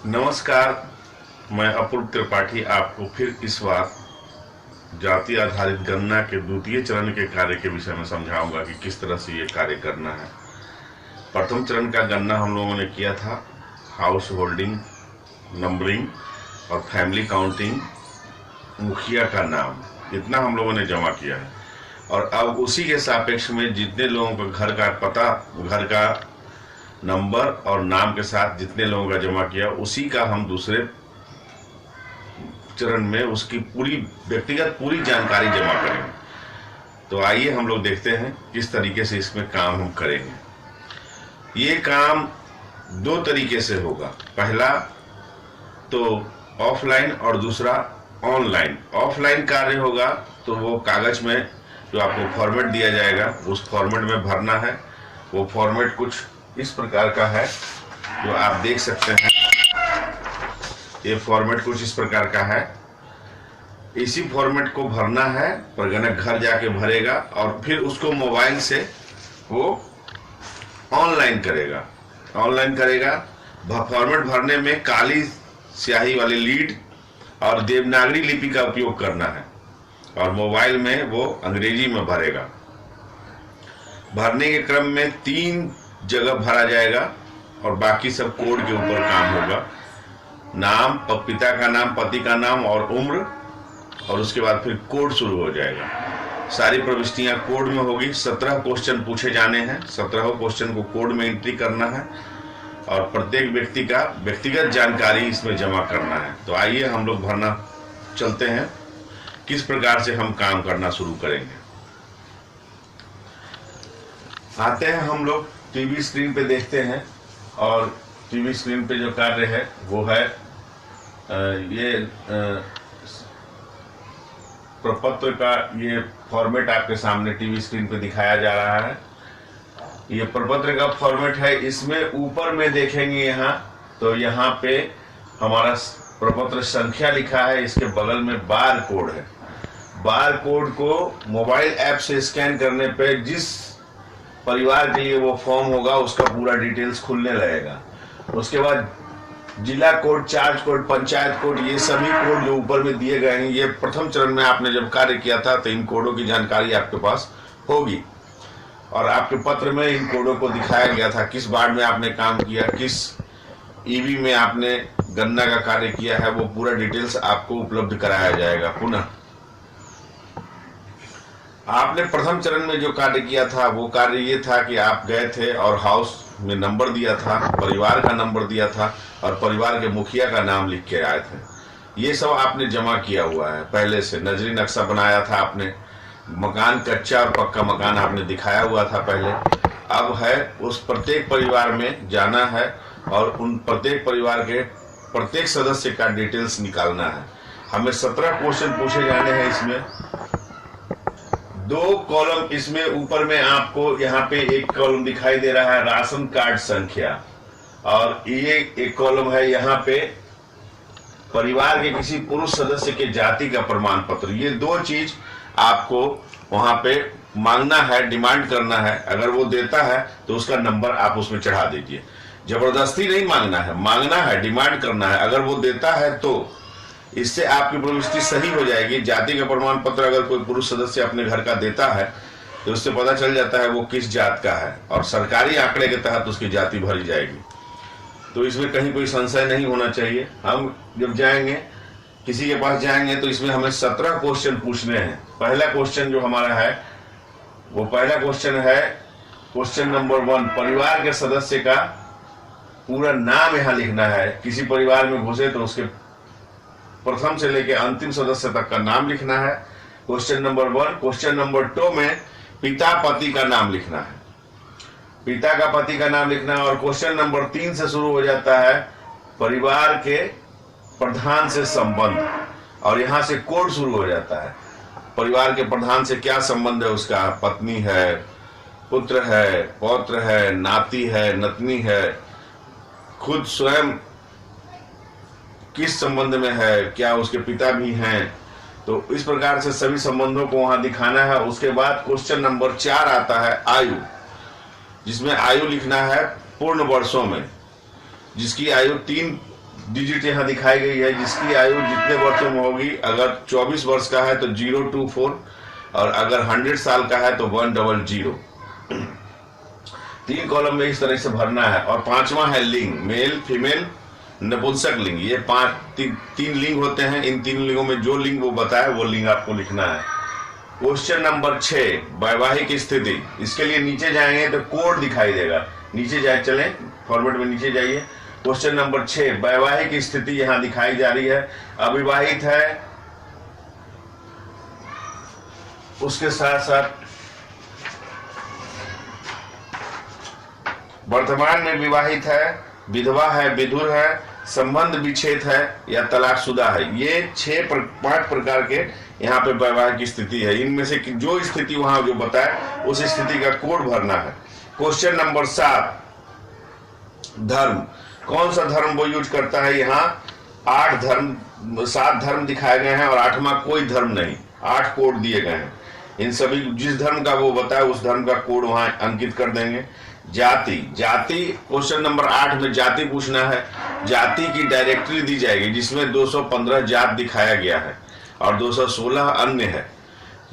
नमस्कार। मैं अपूर्व त्रिपाठी आपको फिर इस बार जाति आधारित गणना के द्वितीय चरण के कार्य के विषय में समझाऊंगा कि किस तरह से ये कार्य करना है। प्रथम चरण का गणना हम लोगों ने किया था हाउस होल्डिंग नंबरिंग और फैमिली काउंटिंग, मुखिया का नाम, इतना हम लोगों ने जमा किया है। और अब उसी के सापेक्ष में जितने लोगों का घर का पता, घर का नंबर और नाम के साथ जितने लोगों का जमा किया, उसी का हम दूसरे चरण में उसकी पूरी व्यक्तिगत पूरी जानकारी जमा करेंगे। तो आइए हम लोग देखते हैं किस तरीके से इसमें काम हम करेंगे। ये काम दो तरीके से होगा, पहला तो ऑफलाइन और दूसरा ऑनलाइन। ऑफलाइन कार्य होगा तो वो कागज में जो आपको फॉर्मेट दिया जाएगा उस फॉर्मेट में भरना है। वो फॉर्मेट कुछ इस प्रकार का है जो आप देख सकते हैं। ये फॉर्मेट कुछ इस प्रकार का है। इसी फॉर्मेट को भरना है, प्रगणक घर जाके भरेगा और फिर उसको मोबाइल से वो ऑनलाइन करेगा। फॉर्मेट भरने में काली स्याही वाली लीड और देवनागरी लिपि का उपयोग करना है और मोबाइल में वो अंग्रेजी में भरेगा। भरने के क्रम में 3 जगह भरा जाएगा और बाकी सब कोड के ऊपर काम होगा। नाम, पिता का नाम, पति का नाम और उम्र, और उसके बाद फिर कोड शुरू हो जाएगा। सारी प्रविष्टियां कोड में होगी। 17 क्वेश्चन पूछे जाने हैं। 17 क्वेश्चन को कोड में एंट्री करना है और प्रत्येक व्यक्ति का व्यक्तिगत जानकारी इसमें जमा करना है। तो आइए हम लोग भरना चलते हैं, किस प्रकार से हम काम करना शुरू करेंगे। आते हैं हम लोग टीवी स्क्रीन पे देखते हैं और टीवी स्क्रीन पे जो कार्य है वो है ये प्रपत्र का ये फॉर्मेट आपके सामने टीवी स्क्रीन पे दिखाया जा रहा है। ये प्रपत्र का फॉर्मेट है। इसमें ऊपर में देखेंगे यहाँ तो यहाँ पे हमारा प्रपत्र संख्या लिखा है, इसके बगल में बार कोड है। बार कोड को मोबाइल ऐप से स्कैन करने पे जिस परिवार के लिए वो फॉर्म होगा उसका पूरा डिटेल्स खुलने लगेगा। उसके बाद जिला code, charge code, panchayat code, ये सभी कोड जो ऊपर में दिए गए हैं, ये प्रथम चरण में आपने जब कार्य किया था तो इन कोडों की जानकारी आपके पास होगी और आपके पत्र में इन कोडों को दिखाया गया था किस वार्ड में आपने काम किया, किस ईवी में आपने गणना का कार्य किया है, वो पूरा डिटेल्स आपको उपलब्ध कराया जाएगा। पुनः आपने प्रथम चरण में जो कार्य किया था वो कार्य ये था कि आप गए थे और हाउस में नंबर दिया था, परिवार का नंबर दिया था और परिवार के मुखिया का नाम लिख के आए थे। ये सब आपने जमा किया हुआ है। पहले से नजरी नक्शा बनाया था आपने, मकान कच्चा और पक्का मकान आपने दिखाया हुआ था पहले। अब है उस प्रत्येक परिवार में जाना है और उन प्रत्येक परिवार के प्रत्येक सदस्य का डिटेल्स निकालना है। हमें 17 क्वेश्चन पूछे जाने हैं। इसमें 2 कॉलम, इसमें ऊपर में आपको यहाँ पे एक कॉलम दिखाई दे रहा है राशन कार्ड संख्या और ये एक कॉलम है यहाँ पे परिवार के किसी पुरुष सदस्य के जाति का प्रमाण पत्र। ये 2 चीज आपको वहां पे मांगना है, डिमांड करना है। अगर वो देता है तो उसका नंबर आप उसमें चढ़ा दीजिए। जबरदस्ती नहीं मांगना है, मांगना है, डिमांड करना है। अगर वो देता है तो इससे आपकी प्रविष्टि सही हो जाएगी। जाति का प्रमाण पत्र अगर कोई पुरुष सदस्य अपने घर का देता है तो उससे पता चल जाता है वो किस जात का है और सरकारी आंकड़े के तहत उसकी जाति भरी जाएगी। तो इसमें कहीं कोई संशय नहीं होना चाहिए। हम जब जाएंगे, किसी के पास जाएंगे तो इसमें हमें 17 क्वेश्चन पूछने हैं। पहला क्वेश्चन जो हमारा है वो पहला क्वेश्चन है क्वेश्चन नंबर 1, परिवार के सदस्य का पूरा नाम यहाँ लिखना है। किसी परिवार में घुसे तो उसके प्रथम से लेकर अंतिम सदस्य तक का नाम लिखना है। Question number 1। क्वेश्चन नंबर 2 में पिता पति का नाम लिखना है, पिता का पति का नाम लिखना है। और क्वेश्चन नंबर 3 से शुरू हो जाता है परिवार के प्रधान से संबंध और यहाँ से कोड शुरू हो जाता है। परिवार के प्रधान से क्या संबंध है उसका, पत्नी है, पुत्र है, पौत्र है, नाती है, नतनी है, खुद स्वयं किस संबंध में है, क्या उसके पिता भी हैं। तो इस प्रकार से सभी संबंधों को वहां दिखाना है। उसके बाद क्वेश्चन नंबर 4 आता है आयु, जिसमें आयु लिखना है पूर्ण वर्षों में, जिसकी आयु 3 डिजिट यहाँ दिखाई गई है, जिसकी आयु जितने वर्षों में होगी, अगर 24 वर्ष का है तो 024, और अगर 100 साल का है तो 100। 3 कॉलम में इस तरह से भरना है। और 5वां है लिंग, मेल फीमेल नपुंसक लिंग। ये 3 लिंग होते हैं। इन 3 लिंगों में जो लिंग वो बताए वो लिंग आपको लिखना है। क्वेश्चन नंबर 6, वैवाहिक स्थिति। इसके लिए नीचे जाएंगे तो कोड दिखाई देगा, नीचे जाए, चलें फॉर्मेट में नीचे जाइए। क्वेश्चन नंबर 6, वैवाहिक स्थिति यहाँ दिखाई जा रही है। अविवाहित है, उसके साथ साथ वर्तमान में विवाहित है, विधवा है, विधुर है, संबंध विच्छेद है या तलाकशुदा है। ये 5 प्रकार के यहाँ पे वैवाहिक स्थिति है। इनमें से जो स्थिति वहां जो बताए उस स्थिति का कोड भरना है। क्वेश्चन नंबर 7, धर्म। कौन सा धर्म वो यूज करता है। यहाँ 7 धर्म दिखाए गए हैं और 8वां कोई धर्म नहीं। 8 कोड दिए गए हैं। इन सभी जिस धर्म का वो बताए उस धर्म का कोड वहां अंकित कर देंगे। जाति। क्वेश्चन नंबर 8 में जाति पूछना है। जाति की डायरेक्टरी दी जाएगी जिसमें 215 जात दिखाया गया है और 216 अन्य है।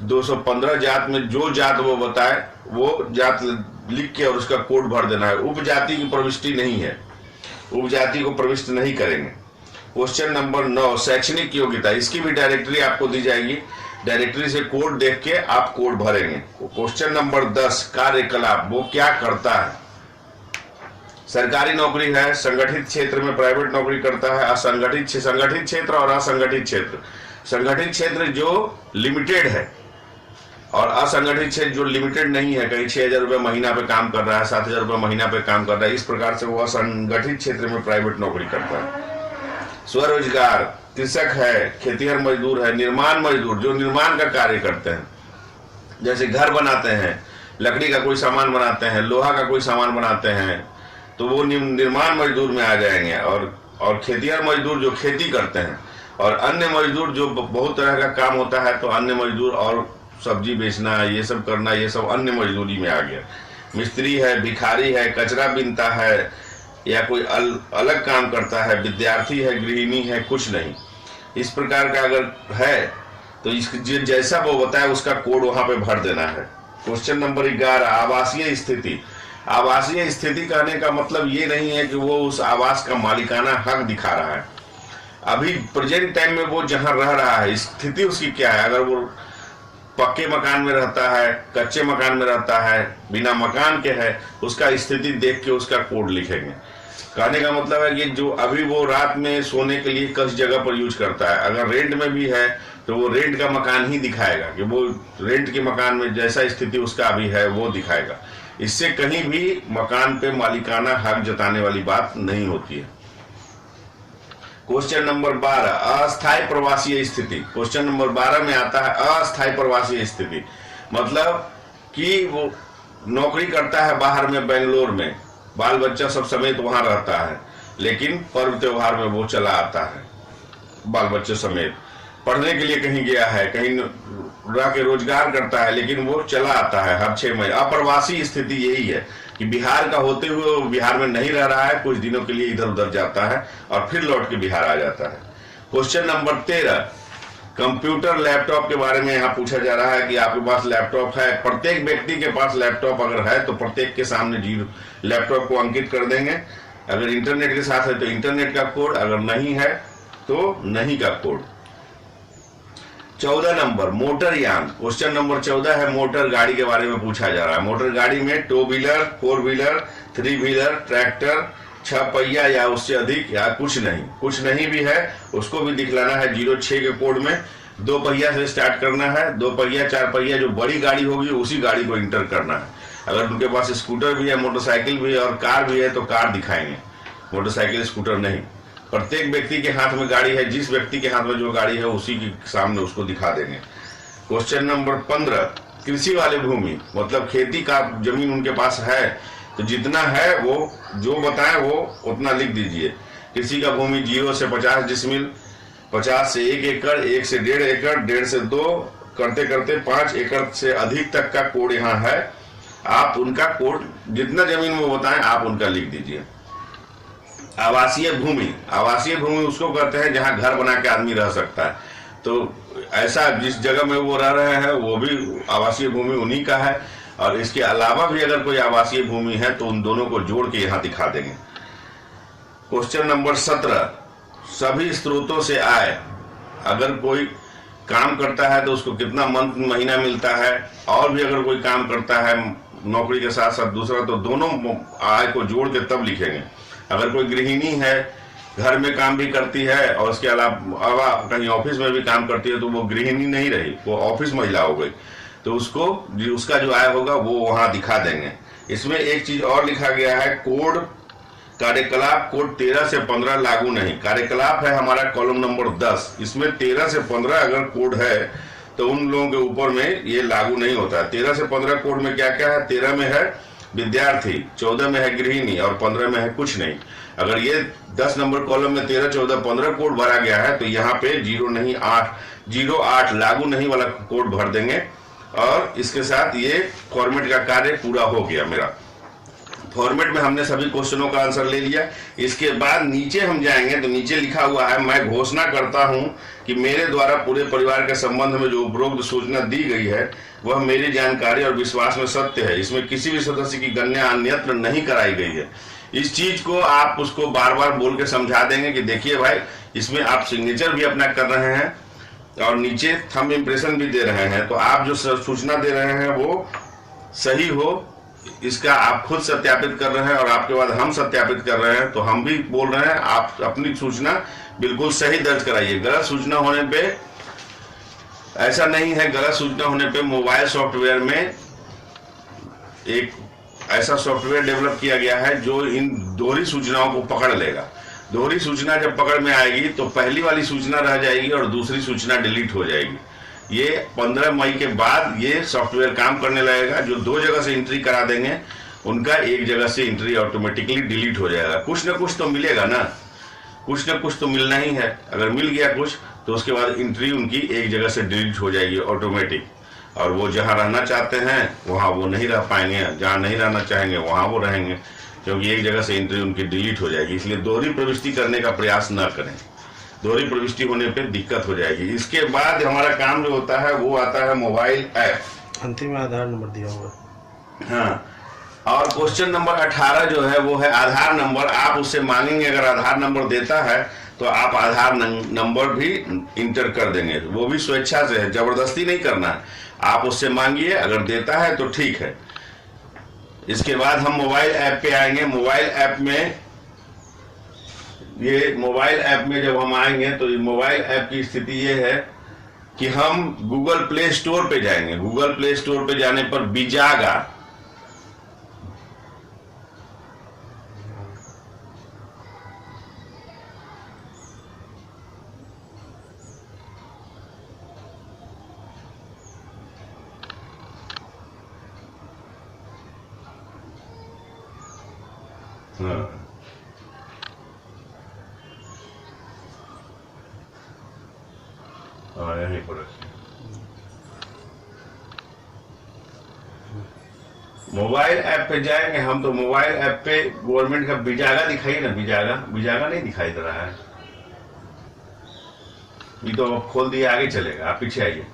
215 जात में जो जात वो बताए वो जात लिख के और उसका कोड भर देना है। उपजाति की प्रविष्टि नहीं है, उपजाति को प्रविष्ट नहीं करेंगे। क्वेश्चन नंबर 9, शैक्षणिक योग्यता। इसकी भी डायरेक्टरी आपको दी जाएगी, डायरेक्टरी से कोड देख के आप कोड भरेंगे। क्वेश्चन नंबर 10, कार्यकलाप। वो क्या करता है। सरकारी नौकरी है, संगठित क्षेत्र में प्राइवेट नौकरी करता है, संगठित क्षेत्र और असंगठित क्षेत्र। संगठित क्षेत्र जो लिमिटेड है और असंगठित क्षेत्र जो लिमिटेड नहीं है, कहीं 6,000 रुपये महीना पे काम कर रहा है, 7,000 रुपये महीना पे काम कर रहा है, इस प्रकार से वो असंगठित क्षेत्र में प्राइवेट नौकरी करता है। स्वरोजगार, कृषक है, खेतीहर मजदूर है, निर्माण मजदूर जो निर्माण का कार्य करते हैं, जैसे घर बनाते हैं, लकड़ी का कोई सामान बनाते हैं, लोहा का कोई सामान बनाते हैं, तो वो निर्माण मजदूर में आ जाएंगे। और खेतीहर मजदूर जो खेती करते हैं, और अन्य मजदूर जो बहुत तरह का काम होता है, तो अन्य मजदूर और सब्जी बेचना, ये सब करना, ये सब अन्य मजदूरी में आ गया। मिस्त्री है, भिखारी है, कचरा बीनता है या कोई अलग काम करता है, विद्यार्थी है, गृहिणी है, कुछ नहीं। इस प्रकार का अगर है तो जैसा वो बताया उसका कोड वहां पे भर देना है। क्वेश्चन नंबर 11, आवासीय स्थिति। आवासीय स्थिति कहने का मतलब ये नहीं है कि वो उस आवास का मालिकाना हक दिखा रहा है। अभी प्रेजेंट टाइम में वो जहां रह रहा है स्थिति उसकी क्या है। अगर वो पक्के मकान में रहता है, कच्चे मकान में रहता है, बिना मकान के है, उसका स्थिति देख के उसका कोड लिखेंगे। कहने का मतलब है कि जो अभी वो रात में सोने के लिए किस जगह पर यूज करता है, अगर रेंट में भी है तो वो रेंट का मकान ही दिखाएगा कि वो रेंट के मकान में जैसा स्थिति उसका अभी है वो दिखाएगा। इससे कहीं भी मकान पे मालिकाना हक जताने वाली बात नहीं होती है। क्वेश्चन नंबर 12, अस्थायी प्रवासीय स्थिति। क्वेश्चन नंबर 12 में आता है अस्थायी प्रवासीय स्थिति, मतलब कि वो नौकरी करता है बाहर में, बेंगलोर में, बाल बच्चा सब समेत वहां रहता है, लेकिन पर्व त्योहार में वो चला आता है बाल बच्चे समेत। पढ़ने के लिए कहीं गया है, कहीं रह के रोजगार करता है, लेकिन वो चला आता है हर 6 महीने। अप्रवासी स्थिति यही है कि बिहार का होते हुए वो बिहार में नहीं रह रहा है, कुछ दिनों के लिए इधर उधर जाता है और फिर लौट के बिहार आ जाता है। क्वेश्चन नंबर 13, कंप्यूटर लैपटॉप के बारे में यहाँ पूछा जा रहा है कि आपके पास लैपटॉप है। प्रत्येक व्यक्ति के पास लैपटॉप अगर है तो प्रत्येक के सामने 0 लैपटॉप को अंकित कर देंगे। अगर इंटरनेट के साथ है तो इंटरनेट का कोड, अगर नहीं है तो नहीं का कोड। 14 नंबर, मोटरयान। क्वेश्चन नंबर 14 है मोटर गाड़ी के बारे में पूछा जा रहा है। मोटर गाड़ी में 2 व्हीलर, 4 व्हीलर, 3 व्हीलर, ट्रैक्टर, 6 पहिया या उससे अधिक या कुछ नहीं भी है उसको भी दिखलाना है 06 के कोड में। 2 पहिया से स्टार्ट करना है, 2 पहिया 4 पहिया जो बड़ी गाड़ी होगी उसी गाड़ी को इंटर करना है। अगर उनके पास स्कूटर भी है, मोटरसाइकिल भी है और कार भी है तो कार दिखाएंगे, मोटरसाइकिल स्कूटर नहीं। प्रत्येक व्यक्ति के हाथ में गाड़ी है, जिस व्यक्ति के हाथ में जो गाड़ी है उसी के सामने उसको दिखा देंगे। क्वेश्चन नंबर 15, कृषि वाली भूमि, मतलब खेती का जमीन उनके पास है तो जितना है वो जो बताएं वो उतना लिख दीजिए। कृषि का भूमि 0 से 50 डिसमिल, 50 से 1 एकड़, 1 से 1.5 एकड़, 1.5 से 2, करते करते 5 एकड़ से अधिक तक का कोड यहाँ है। आप उनका कोड जितना जमीन वो बताएं आप उनका लिख दीजिए। आवासीय भूमि, आवासीय भूमि उसको कहते हैं जहां घर बना के आदमी रह सकता है। तो ऐसा जिस जगह में वो रह रहे हैं वो भी आवासीय भूमि उन्हीं का है। और इसके अलावा भी अगर कोई आवासीय भूमि है तो उन दोनों को जोड़ के यहाँ दिखा देंगे। क्वेश्चन नंबर 17, सभी स्रोतों से आय। अगर कोई काम करता है तो उसको कितना महीना मिलता है, और भी अगर कोई काम करता है नौकरी के साथ साथ दूसरा, तो दोनों आय को जोड़ के तब लिखेंगे। अगर कोई गृहिणी है, घर में काम भी करती है और उसके अलावा कहीं ऑफिस में भी काम करती है, तो वो गृहिणी नहीं रही, वो ऑफिस महिला हो गई, तो उसको उसका जो आय होगा वो वहां दिखा देंगे। इसमें एक चीज और लिखा गया है, कोड कार्यकलाप कोड 13 से 15 लागू नहीं। कार्यकलाप है हमारा कॉलम नंबर 10, इसमें 13 से 15 अगर कोड है तो उन लोगों के ऊपर में ये लागू नहीं होता है। 13 से 15 कोड में क्या क्या है? 13 में है विद्यार्थी, 14 में है गृहिणी और 15 में है कुछ नहीं। अगर ये 10 नंबर कॉलम में 13, 14, 15 कोड भरा गया है तो यहाँ पे 08 लागू नहीं वाला कोड भर देंगे और इसके साथ ये फॉर्मेट का कार्य पूरा हो गया मेरा। फॉर्मेट में हमने सभी क्वेश्चनों का आंसर ले लिया। इसके बाद नीचे हम जाएंगे तो नीचे लिखा हुआ है, मैं घोषणा करता हूं कि मेरे द्वारा पूरे परिवार के संबंध में जो उपरोक्त सूचना दी गई है वह मेरी जानकारी और विश्वास में सत्य है। इसमें किसी भी सदस्य की गणना अन्यत्र नहीं कराई गई है। इस चीज को आप उसको बार बार बोल के समझा देंगे कि देखिए भाई, इसमें आप सिग्नेचर भी अपना कर रहे हैं और नीचे थंब इम्प्रेशन भी दे रहे हैं, तो आप जो सूचना दे रहे हैं वो सही हो, इसका आप खुद सत्यापित कर रहे हैं और आपके बाद हम सत्यापित कर रहे हैं। तो हम भी बोल रहे हैं आप अपनी सूचना बिल्कुल सही दर्ज कराइए। गलत सूचना होने पे ऐसा नहीं है, गलत सूचना होने पे मोबाइल सॉफ्टवेयर में एक ऐसा सॉफ्टवेयर डेवलप किया गया है जो इन दोहरी सूचनाओं को पकड़ लेगा। दोहरी सूचना जब पकड़ में आएगी तो पहली वाली सूचना रह जाएगी और दूसरी सूचना डिलीट हो जाएगी। ये 15 मई के बाद ये सॉफ्टवेयर काम करने लगेगा। जो 2 जगह से एंट्री करा देंगे उनका एक जगह से एंट्री ऑटोमेटिकली डिलीट हो जाएगा। कुछ ना कुछ तो मिलेगा ना, कुछ ना कुछ तो मिलना ही है। अगर मिल गया कुछ तो उसके बाद एंट्री उनकी एक जगह से डिलीट हो जाएगी ऑटोमेटिक, और वो जहां रहना चाहते हैं वहां वो नहीं रह पाएंगे, जहां नहीं रहना चाहेंगे वहां वो रहेंगे, क्योंकि एक जगह से एंट्री उनकी डिलीट हो जाएगी। इसलिए दोहरी प्रविष्टि करने का प्रयास न करें, दोहरी प्रविष्टि होने पे दिक्कत हो जाएगी। इसके बाद हमारा काम जो होता है वो आता है मोबाइल ऐप। अंतिम में आधार नंबर दिया हुआ। हाँ, और क्वेश्चन नंबर 18 जो है वो है आधार नंबर। आप उससे मांगेंगे, अगर आधार नंबर देता है तो आप आधार नंबर भी इंटर कर देंगे। वो भी स्वेच्छा से है, जबरदस्ती नहीं करना है। आप उससे मांगिए, अगर देता है तो ठीक है। इसके बाद हम मोबाइल ऐप पे आएंगे। मोबाइल ऐप में जब हम आएंगे तो मोबाइल ऐप की स्थिति ये है कि हम गूगल प्ले स्टोर पे जाएंगे। गूगल प्ले स्टोर पे जाने पर बिजागा यहीं पर मोबाइल ऐप पे जाएंगे हम। तो मोबाइल ऐप पे गवर्नमेंट का बिजागा दिखाइए ना, बिजागा नहीं दिखाई दे रहा है। ये तो खोल दिया, आगे चलेगा, आप पीछे आइए।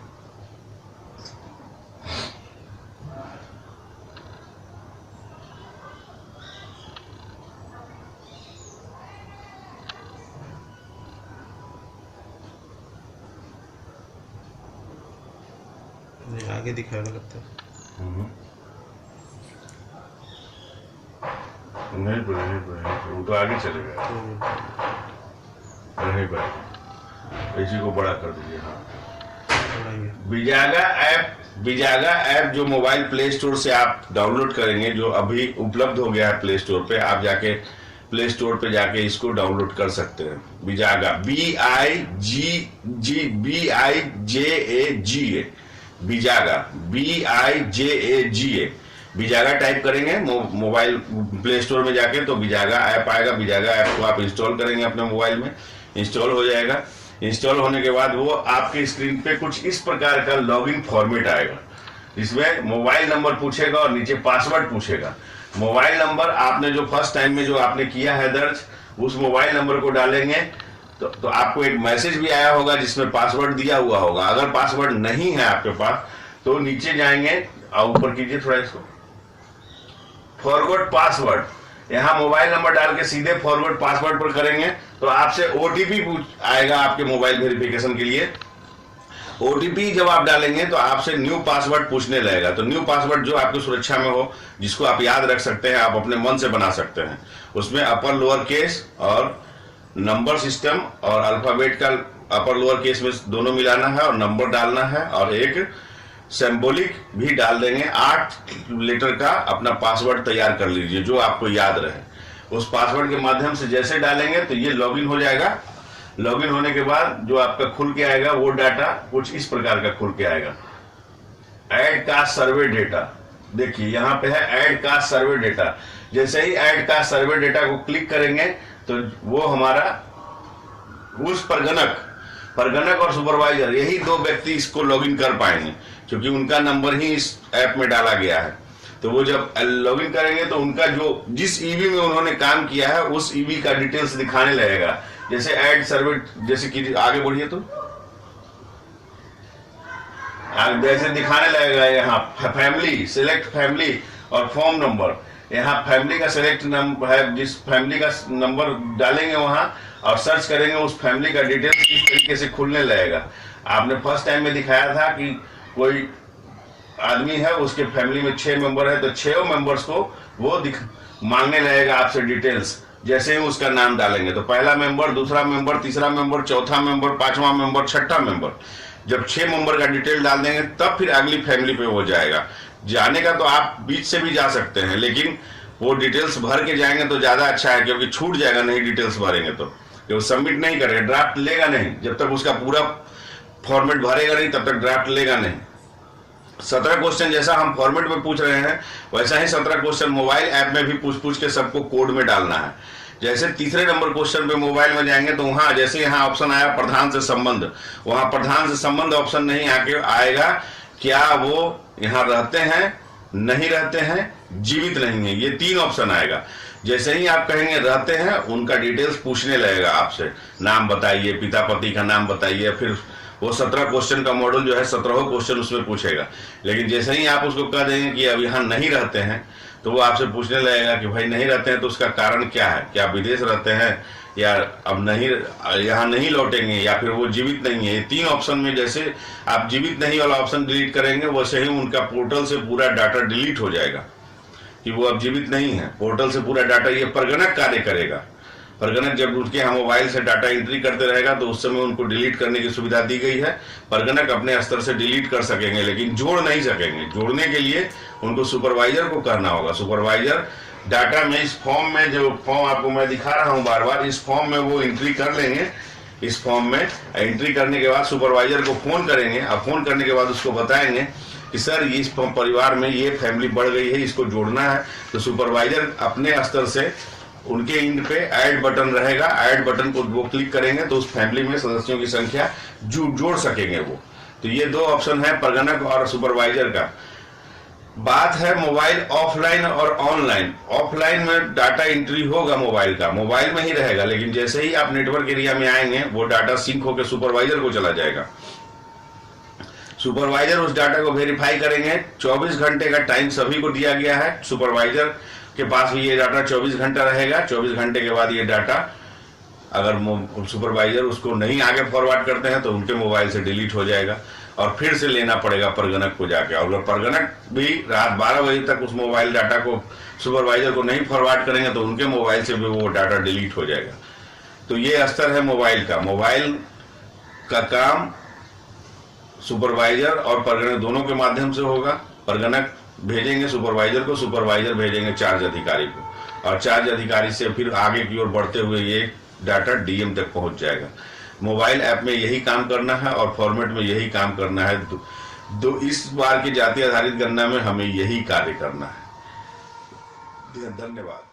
आगे दिखाने लगता है। नहीं, वो तो आगे चलेगा, नहीं भाई, इसी को बड़ा कर दीजिए। हाँ, बिजागा ऐप जो मोबाइल प्ले स्टोर से आप डाउनलोड करेंगे, जो अभी उपलब्ध हो गया है प्ले स्टोर पे, आप जाके प्ले स्टोर पे जाके इसको डाउनलोड कर सकते हैं। बिजागा BIJAGA, बिजागा BIJAGA, बिजागा टाइप करेंगे मोबाइल प्ले स्टोर में जाके तो बिजागा ऐप आएगा। बिजागा ऐप को आप इंस्टॉल करेंगे अपने मोबाइल में, इंस्टॉल हो जाएगा। इंस्टॉल होने के बाद वो आपके स्क्रीन पे कुछ इस प्रकार का लॉगिन फॉर्मेट आएगा, जिसमें मोबाइल नंबर पूछेगा और नीचे पासवर्ड पूछेगा। मोबाइल नंबर आपने जो फर्स्ट टाइम में जो आपने किया है दर्ज, उस मोबाइल नंबर को डालेंगे तो आपको एक मैसेज भी आया होगा जिसमें पासवर्ड दिया हुआ होगा। अगर पासवर्ड नहीं है आपके पास तो नीचे जाएंगे और ऊपर कीजिए थोड़ा इसको, फॉरगॉट पासवर्ड, यहाँ मोबाइल नंबर डाल के सीधे फॉरवर्ड पासवर्ड पर करेंगे तो आपसे ओटीपी आएगा आपके मोबाइल वेरिफिकेशन के लिए। ओटीपी जब आप डालेंगे तो आपसे न्यू पासवर्ड पूछने लगेगा। तो न्यू पासवर्ड जो आपकी सुरक्षा में हो, जिसको आप याद रख सकते हैं, आप अपने मन से बना सकते हैं। उसमें अपर लोअर केस और नंबर सिस्टम और अल्फाबेट का अपर लोअर केस में दोनों मिलाना है और नंबर डालना है और एक सिंबॉलिक भी डाल देंगे। 8 लेटर का अपना पासवर्ड तैयार कर लीजिए जो आपको याद रहे। उस पासवर्ड के माध्यम से जैसे डालेंगे तो ये लॉगिन हो जाएगा। लॉगिन होने के बाद जो आपका खुल के आएगा वो डाटा कुछ इस प्रकार का खुल के आएगा, ऐड कास्ट सर्वे डेटा। देखिए यहाँ पे है ऐड कास्ट सर्वे डेटा। जैसे ही ऐड कास्ट सर्वे डेटा को क्लिक करेंगे तो वो हमारा उस परगणक और सुपरवाइजर, यही 2 व्यक्ति इसको लॉगिन कर पाएंगे क्योंकि उनका नंबर ही इस ऐप में डाला गया है। तो वो जब लॉगिन करेंगे तो उनका जो जिस ईवी में उन्होंने काम किया है उस ईवी का डिटेल्स दिखाने लगेगा। जैसे ऐड सर्वे, जैसे कि आगे बढ़िए तो जैसे दिखाने लगेगा यहाँ फैमिली, सिलेक्ट फैमिली और फॉर्म नंबर। यहाँ फैमिली का सिलेक्ट नंबर है, जिस फैमिली का नंबर डालेंगे वहां और सर्च करेंगे उस फैमिली का डिटेल्स इस तरीके से खुलने लगेगा। आपने फर्स्ट टाइम में दिखाया था कि कोई आदमी है, उसके फैमिली में 6 मेंबर है तो 6 मेंबर्स को वो मांगने लगेगा आपसे डिटेल्स। जैसे ही उसका नाम डालेंगे तो पहला मेंबर, दूसरा मेंबर, तीसरा मेंबर, चौथा मेंबर, 5वां मेंबर, 6ठा मेंबर। जब 6 मेंबर का डिटेल डाल देंगे तब फिर अगली फैमिली पे हो जाएगा। जाने का तो आप बीच से भी जा सकते हैं, लेकिन वो डिटेल्स भर के जाएंगे तो ज्यादा अच्छा है क्योंकि छूट जाएगा नहीं डिटेल्स भरेंगे तो। वो सबमिट नहीं करेगा, ड्राफ्ट लेगा नहीं, जब तक उसका पूरा फॉर्मेट भरेगा नहीं तब तक ड्राफ्ट लेगा नहीं। 17 क्वेश्चन जैसा हम फॉर्मेट में पूछ रहे हैं वैसा ही 17 क्वेश्चन मोबाइल ऐप में भी पूछ के सबको कोड में डालना है। जैसे तीसरे नंबर क्वेश्चन पे मोबाइल में जाएंगे तो वहां जैसे यहाँ ऑप्शन आया प्रधान से संबंध, वहां प्रधान से संबंध ऑप्शन नहीं आके आएगा, क्या वो यहाँ रहते हैं, नहीं रहते हैं, जीवित नहीं है, ये 3 ऑप्शन आएगा। जैसे ही आप कहेंगे रहते हैं, उनका डिटेल्स पूछने लगेगा आपसे, नाम बताइए, पिता पति का नाम बताइए, फिर वो 17 क्वेश्चन का मॉडल जो है 17 क्वेश्चन उसमें पूछेगा। लेकिन जैसे ही आप उसको कह देंगे कि अब यहाँ नहीं रहते हैं तो वो आपसे पूछने लगेगा कि भाई नहीं रहते हैं तो उसका कारण क्या है, क्या आप विदेश रहते हैं या अब नहीं यहाँ नहीं लौटेंगे या फिर वो जीवित नहीं है। ये 3 ऑप्शन में जैसे आप जीवित नहीं वाला ऑप्शन डिलीट करेंगे वैसे ही उनका पोर्टल से पूरा डाटा डिलीट हो जाएगा कि वो अब जीवित नहीं है। पोर्टल से पूरा डाटा, ये परगणक कार्य करेगा। परगणक जब उनके यहाँ मोबाइल से डाटा एंट्री करते रहेगा तो उस समय उनको डिलीट करने की सुविधा दी गई है। परगणक अपने स्तर से डिलीट कर सकेंगे लेकिन जोड़ नहीं सकेंगे। जोड़ने के लिए उनको सुपरवाइजर को करना होगा। सुपरवाइजर डाटा में इस फॉर्म में, जो फॉर्म आपको मैं दिखा रहा हूँ बार बार, इस फॉर्म में वो एंट्री कर लेंगे। इस फॉर्म में एंट्री करने के बाद सुपरवाइजर को फोन करेंगे और फोन करने के बाद उसको बताएंगे कि सर इस परिवार में ये फैमिली बढ़ गई है, इसको जोड़ना है। तो सुपरवाइजर अपने स्तर से उनके इंड पे ऐड बटन रहेगा, ऐड बटन को वो क्लिक करेंगे तो उस फैमिली में सदस्यों की संख्या जोड़ सकेंगे वो। तो ये 2 ऑप्शन है परगणक और सुपरवाइजर का। बात है मोबाइल ऑफलाइन और ऑनलाइन। ऑफलाइन में डाटा एंट्री होगा मोबाइल का, मोबाइल में ही रहेगा, लेकिन जैसे ही आप नेटवर्क एरिया में आएंगे वो डाटा सिंक होकर सुपरवाइजर को चला जाएगा। सुपरवाइजर उस डाटा को वेरीफाई करेंगे। 24 घंटे का टाइम सभी को दिया गया है। सुपरवाइजर के पास भी ये डाटा 24 घंटा रहेगा। 24 घंटे के बाद ये डाटा अगर सुपरवाइजर उसको नहीं आगे फॉरवर्ड करते हैं तो उनके मोबाइल से डिलीट हो जाएगा और फिर से लेना पड़ेगा परगणक को जाके। और अगर परगणक भी रात 12 बजे तक उस मोबाइल डाटा को सुपरवाइजर को नहीं फॉरवर्ड करेंगे तो उनके मोबाइल से भी वो डाटा डिलीट हो जाएगा। तो ये स्तर है मोबाइल का। मोबाइल का काम सुपरवाइजर और परगणक दोनों के माध्यम से होगा। परगणक भेजेंगे सुपरवाइजर को, सुपरवाइजर भेजेंगे चार्ज अधिकारी को और चार्ज अधिकारी से फिर आगे की ओर बढ़ते हुए ये डाटा डीएम तक पहुंच जाएगा। मोबाइल ऐप में यही काम करना है और फॉर्मेट में यही काम करना है। इस बार की जाति आधारित गणना में हमें यही कार्य करना है। धन्यवाद।